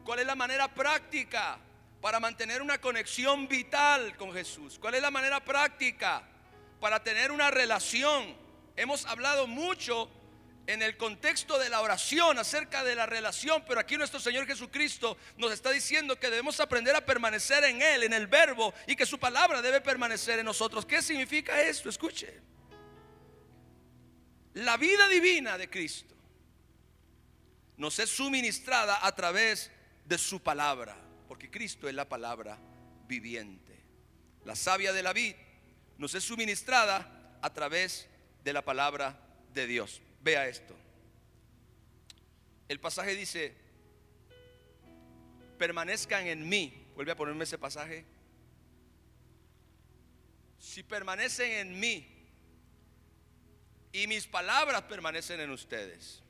¿Cuál es la manera práctica para mantener una conexión vital con Jesús? ¿Cuál es la manera práctica para tener una relación? Hemos hablado mucho en el contexto de la oración acerca de la relación, pero aquí nuestro Señor Jesucristo nos está diciendo que debemos aprender a permanecer en Él, en el verbo, y que su palabra debe permanecer en nosotros. ¿Qué significa esto? Escuche. La vida divina de Cristo nos es suministrada a través de su palabra, porque Cristo es la palabra viviente. La savia de la vid nos es suministrada a través de la palabra de Dios. Vea esto. El pasaje dice: permanezcan en mí. Vuelve a ponerme ese pasaje. Si permanecen en mí y mis palabras permanecen en ustedes.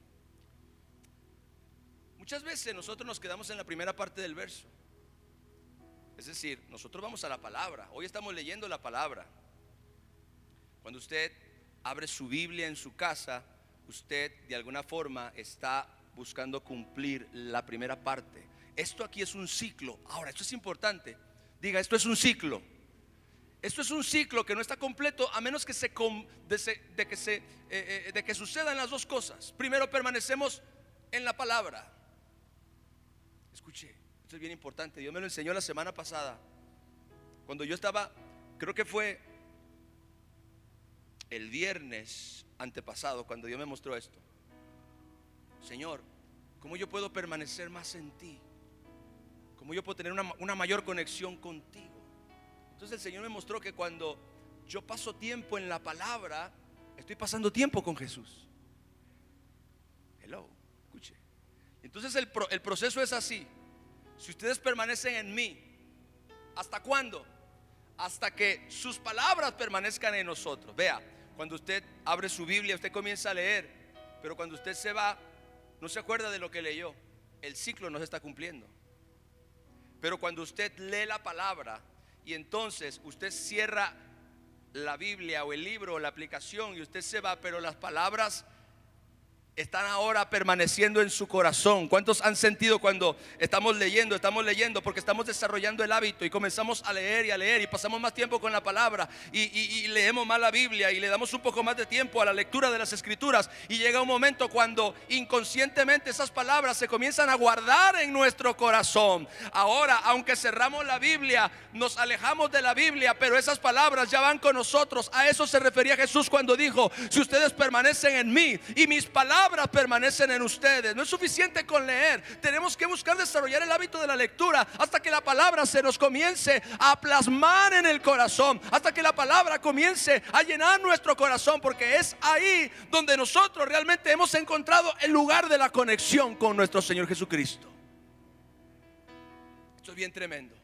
Muchas veces nosotros nos quedamos en la primera parte del verso. Es decir, nosotros vamos a la palabra. Hoy estamos leyendo la palabra. Cuando usted abre su Biblia en su casa, usted de alguna forma está buscando cumplir la primera parte. Esto aquí es un ciclo. Ahora, esto es importante. Diga, esto es un ciclo. Esto es un ciclo que no está completo a menos que que sucedan las dos cosas. Primero permanecemos en la palabra. Escuche, esto es bien importante. Dios me lo enseñó la semana pasada, cuando yo estaba, creo que fue el viernes antepasado, cuando Dios me mostró esto. Señor, ¿cómo yo puedo permanecer más en ti? ¿Cómo yo puedo tener una mayor conexión contigo? Entonces el Señor me mostró que cuando yo paso tiempo en la palabra, estoy pasando tiempo con Jesús. Hello, escuche. Entonces el proceso es así. Si ustedes permanecen en mí, ¿hasta cuándo? Hasta que sus palabras permanezcan en nosotros. Vea, cuando usted abre su Biblia, usted comienza a leer, pero cuando usted se va, no se acuerda de lo que leyó. El ciclo no se está cumpliendo. Pero cuando usted lee la palabra y entonces usted cierra la Biblia o el libro o la aplicación y usted se va, pero las palabras están ahora permaneciendo en su corazón. ¿Cuántos han sentido cuando estamos leyendo? Estamos leyendo porque estamos desarrollando el hábito y comenzamos a leer y pasamos más tiempo con la palabra y leemos más la Biblia y le damos un poco más de tiempo a la lectura de las escrituras, y llega un momento cuando inconscientemente esas palabras se comienzan a guardar en nuestro corazón. Ahora, aunque cerramos la Biblia, nos alejamos de la Biblia, pero esas palabras ya van con nosotros. A eso se refería Jesús cuando dijo: si ustedes permanecen en mí y mis palabras palabras permanecen en ustedes. No es suficiente con leer. Tenemos que buscar desarrollar el hábito de la lectura hasta que la palabra se nos comience a plasmar en el corazón, hasta que la palabra comience a llenar nuestro corazón, porque es ahí donde nosotros realmente hemos encontrado el lugar de la conexión con nuestro Señor Jesucristo. Esto es bien tremendo.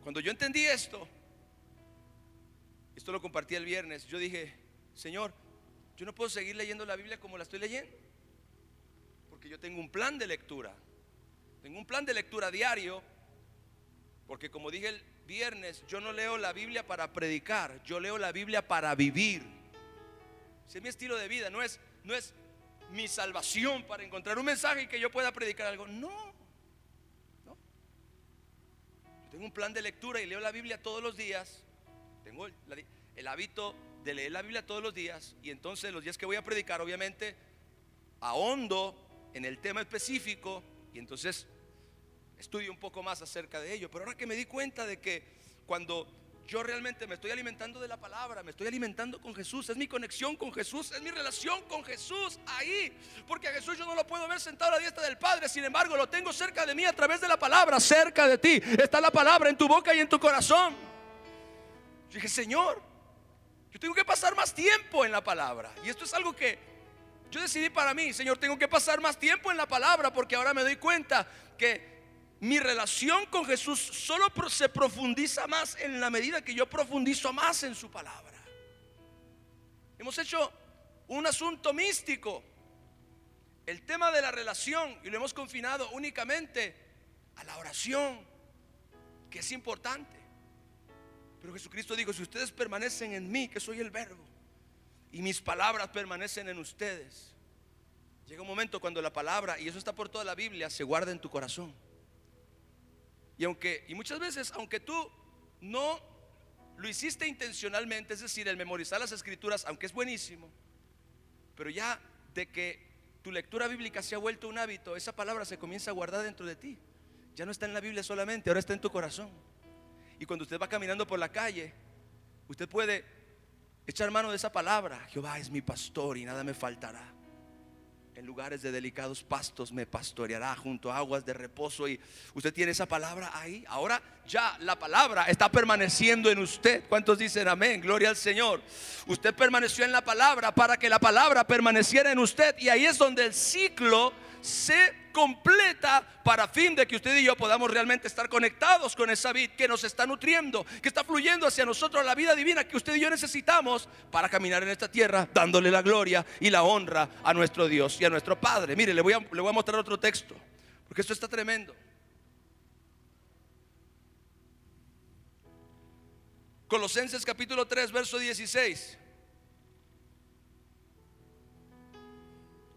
Cuando yo entendí esto lo compartí el viernes, yo dije: Señor, yo no puedo seguir leyendo la Biblia como la estoy leyendo, porque yo tengo un plan de lectura. Tengo un plan de lectura diario, porque como dije el viernes, yo no leo la Biblia para predicar, yo leo la Biblia para vivir. Ese es mi estilo de vida. No es mi salvación para encontrar un mensaje y que yo pueda predicar algo. No. Yo tengo un plan de lectura y leo la Biblia todos los días. Tengo el hábito de leer la Biblia todos los días, y entonces los días que voy a predicar, obviamente ahondo en el tema específico, y entonces estudio un poco más acerca de ello. Pero ahora que me di cuenta de que cuando yo realmente me estoy alimentando de la palabra, me estoy alimentando con Jesús, es mi conexión con Jesús, es mi relación con Jesús ahí, porque a Jesús yo no lo puedo ver sentado a la diestra del Padre, sin embargo lo tengo cerca de mí a través de la palabra. Cerca de ti está la palabra, en tu boca y en tu corazón. Yo dije: Señor, yo tengo que pasar más tiempo en la palabra. Y esto es algo que yo decidí para mí. Señor, tengo que pasar más tiempo en la palabra, porque ahora me doy cuenta que mi relación con Jesús solo se profundiza más en la medida que yo profundizo más en su palabra. Hemos hecho un asunto místico el tema de la relación, y lo hemos confinado únicamente a la oración, que es importante. Pero Jesucristo dijo: si ustedes permanecen en mí, que soy el verbo, y mis palabras permanecen en ustedes, llega un momento cuando la palabra, y eso está por toda la Biblia, se guarda en tu corazón. Y muchas veces, aunque tú no lo hiciste intencionalmente, es decir, el memorizar las escrituras, aunque es buenísimo, pero ya de que tu lectura bíblica se ha vuelto un hábito, esa palabra se comienza a guardar dentro de ti. Ya no está en la Biblia solamente, ahora está en tu corazón. Y cuando usted va caminando por la calle, usted puede echar mano de esa palabra: Jehová es mi pastor y nada me faltará. En lugares de delicados pastos me pastoreará, junto a aguas de reposo. Y usted tiene esa palabra ahí. Ahora ya la palabra está permaneciendo en usted. ¿Cuántos dicen amén? Gloria al Señor. Usted permaneció en la palabra para que la palabra permaneciera en usted, y ahí es donde el ciclo se completa, para fin de que usted y yo podamos realmente estar conectados con esa vid que nos está nutriendo, que está fluyendo hacia nosotros, la vida divina que usted y yo necesitamos para caminar en esta tierra, dándole la gloria y la honra a nuestro Dios y a nuestro Padre. Mire, le voy a mostrar otro texto, porque esto está tremendo. Colosenses capítulo 3, verso 16.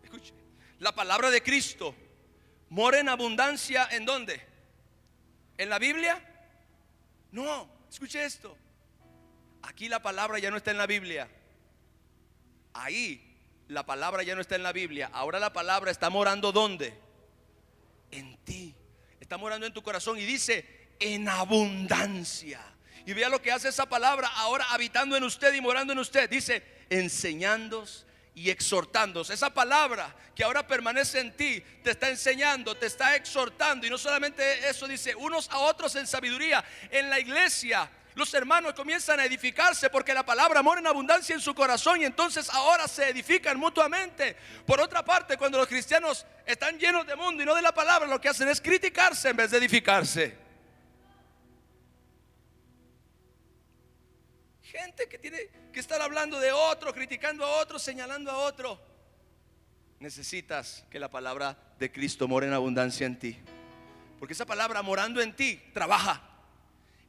Escuche: la palabra de Cristo mora en abundancia. ¿En dónde? ¿En la Biblia? No, escuche esto. Aquí la palabra ya no está en la Biblia. Ahí la palabra ya no está en la Biblia. Ahora la palabra está morando ¿dónde? En ti. Está morando en tu corazón, y dice: en abundancia. Y vea lo que hace esa palabra ahora habitando en usted y morando en usted. Dice: enseñándoos y exhortándoos. Esa palabra que ahora permanece en ti te está enseñando, te está exhortando. Y no solamente eso, dice: unos a otros en sabiduría. En la iglesia los hermanos comienzan a edificarse porque la palabra mora en abundancia en su corazón, y entonces ahora se edifican mutuamente. Por otra parte, cuando los cristianos están llenos de mundo y no de la palabra, lo que hacen es criticarse en vez de edificarse. Gente que tiene que estar hablando de otro, criticando a otro, señalando a otro. Necesitas que la palabra de Cristo more en abundancia en ti, porque esa palabra morando en ti trabaja.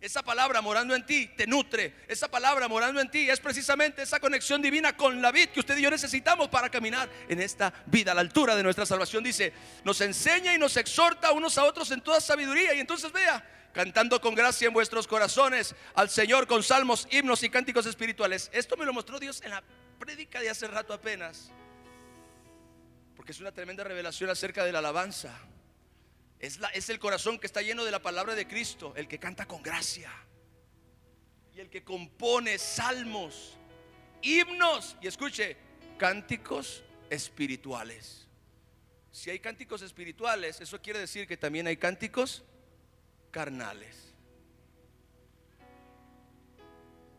Esa palabra morando en ti te nutre. Esa palabra morando en ti es precisamente esa conexión divina con la vid que usted y yo necesitamos para caminar en esta vida a la altura de nuestra salvación. Dice: nos enseña y nos exhorta unos a otros en toda sabiduría. Y entonces vea: cantando con gracia en vuestros corazones al Señor con salmos, himnos y cánticos espirituales. Esto me lo mostró Dios en la prédica de hace rato apenas, porque es una tremenda revelación acerca de la alabanza. Es el corazón que está lleno de la palabra de Cristo, el que canta con gracia. y el que compone salmos, himnos y escuche, cánticos espirituales. Si hay cánticos espirituales, eso quiere decir que también hay cánticos carnales.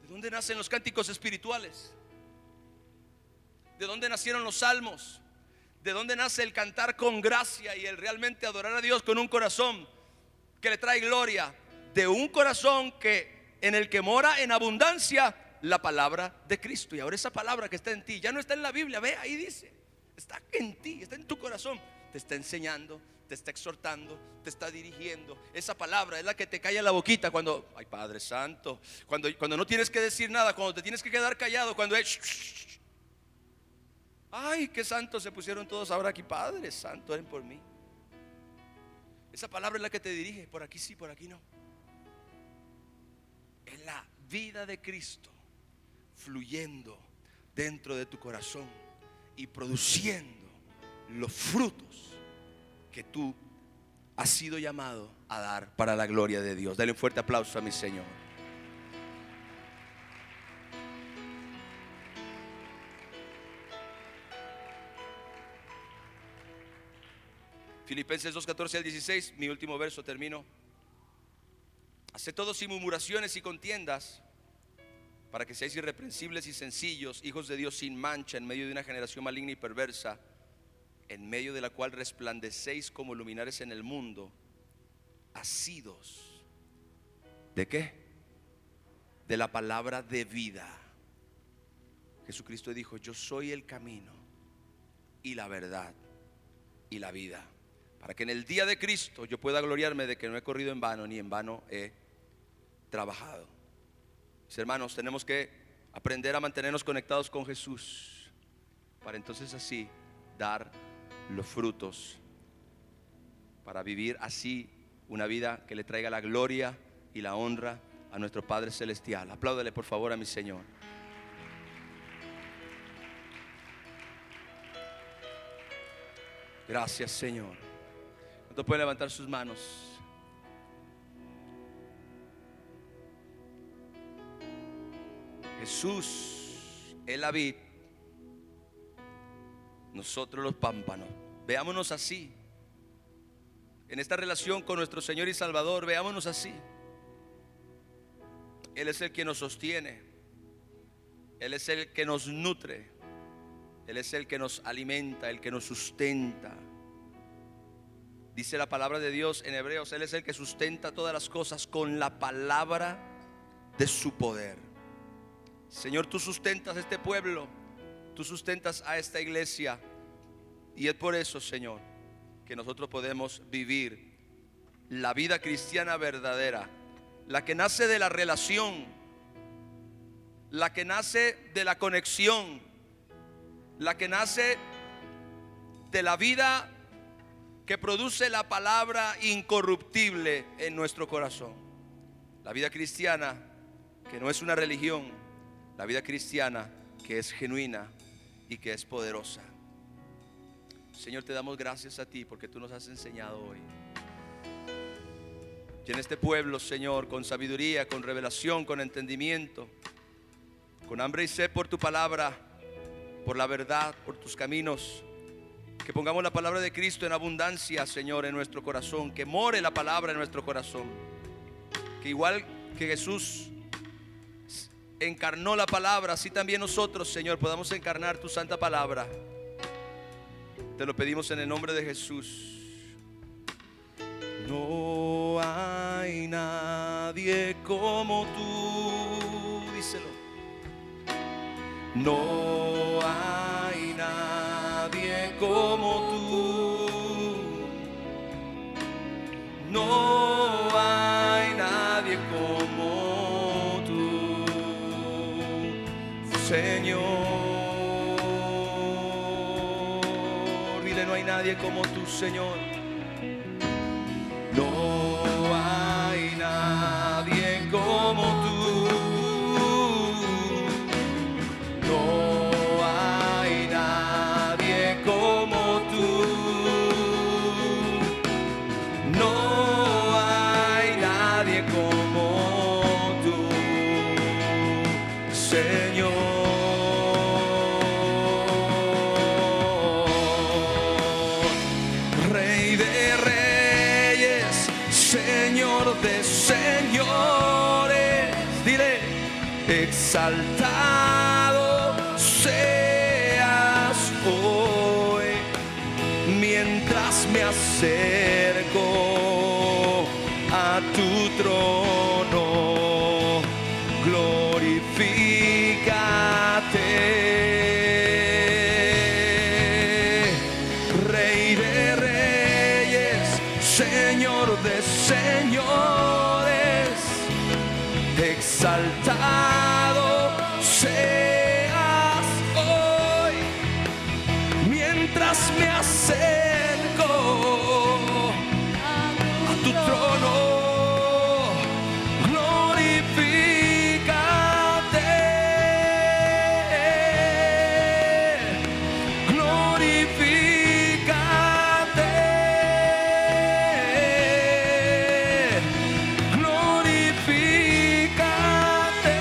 ¿De dónde nacen los cánticos espirituales? ¿De dónde nacieron los salmos? ¿De dónde nace el cantar con gracia y el realmente adorar a Dios con un corazón que le trae gloria? De un corazón en el que mora en abundancia la palabra de Cristo. Y ahora esa palabra que está en ti ya no está en la Biblia, ve, ahí dice, está en ti, está en tu corazón. Te está enseñando, te está exhortando, te está dirigiendo. Esa palabra es la que te calla la boquita cuando, ay Padre Santo, cuando no tienes que decir nada, cuando te tienes que quedar callado, cuando es ay, qué santos se pusieron todos ahora aquí. Padre Santo, oren por mí. Esa palabra es la que te dirige, por aquí sí, por aquí no. Es la vida de Cristo fluyendo dentro de tu corazón y produciendo los frutos que tú has sido llamado a dar para la gloria de Dios. Dale un fuerte aplauso a mi Señor. Filipenses 2:14 al 16, mi último verso, termino. Haced todo sin murmuraciones y contiendas, para que seáis irreprensibles y sencillos, hijos de Dios sin mancha, en medio de una generación maligna y perversa, en medio de la cual resplandecéis como luminares en el mundo, asidos ¿de qué? De la palabra de vida. Jesucristo dijo: yo soy el camino y la verdad y la vida, para que en el día de Cristo yo pueda gloriarme de que no he corrido en vano, ni en vano he trabajado. Mis hermanos, tenemos que aprender a mantenernos conectados con Jesús, para entonces así dar los frutos, para vivir así una vida que le traiga la gloria y la honra a nuestro Padre Celestial. Apláudele por favor a mi Señor. Gracias, Señor. ¿Cuántos pueden levantar sus manos? Jesús es la vid, nosotros los pámpanos. Veámonos así. En esta relación con nuestro Señor y Salvador, veámonos así. Él es el que nos sostiene, Él es el que nos nutre, Él es el que nos alimenta, el que nos sustenta. Dice la palabra de Dios en Hebreos: Él es el que sustenta todas las cosas con la palabra de su poder. Señor, tú sustentas a este pueblo, tú sustentas a esta iglesia, y es por eso, Señor, que nosotros podemos vivir la vida cristiana verdadera, la que nace de la relación, la que nace de la conexión, la que nace de la vida que produce la palabra incorruptible en nuestro corazón. La vida cristiana que no es una religión, la vida cristiana que es genuina y que es poderosa. Señor, te damos gracias a ti porque tú nos has enseñado hoy. Y en este pueblo, Señor, con sabiduría, con revelación, con entendimiento, con hambre y sed por tu palabra, por la verdad, por tus caminos, que pongamos la palabra de Cristo en abundancia, Señor, en nuestro corazón, que more la palabra en nuestro corazón, que igual que Jesús encarnó la palabra, así también nosotros, Señor, podamos encarnar tu santa palabra. Te lo pedimos en el nombre de Jesús. No hay nadie como tú, díselo. No hay nadie como tú. No hay nadie como tú, Señor. Dile: no hay nadie como tú, Señor. No hay nadie como tú. No hay nadie como tú. No hay nadie como tú. Señor de señores. Dile, exaltado seas hoy, mientras me acerco a tu trono, glorifícate. Rey de reyes, Señor de señores, exaltado seas hoy, mientras me acerco a tu trono, glorifícate, glorifícate, glorifícate,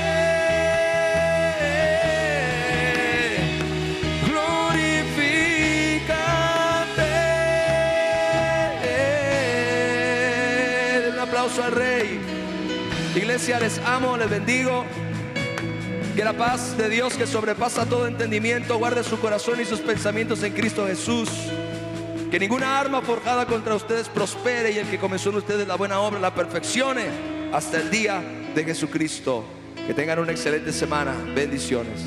glorifícate. Un aplauso al Rey. Iglesia, les amo, les bendigo. Que la paz de Dios, que sobrepasa todo entendimiento, guarde su corazón y sus pensamientos en Cristo Jesús. Que ninguna arma forjada contra ustedes prospere, y el que comenzó en ustedes la buena obra la perfeccione hasta el día de Jesucristo. Que tengan una excelente semana. Bendiciones.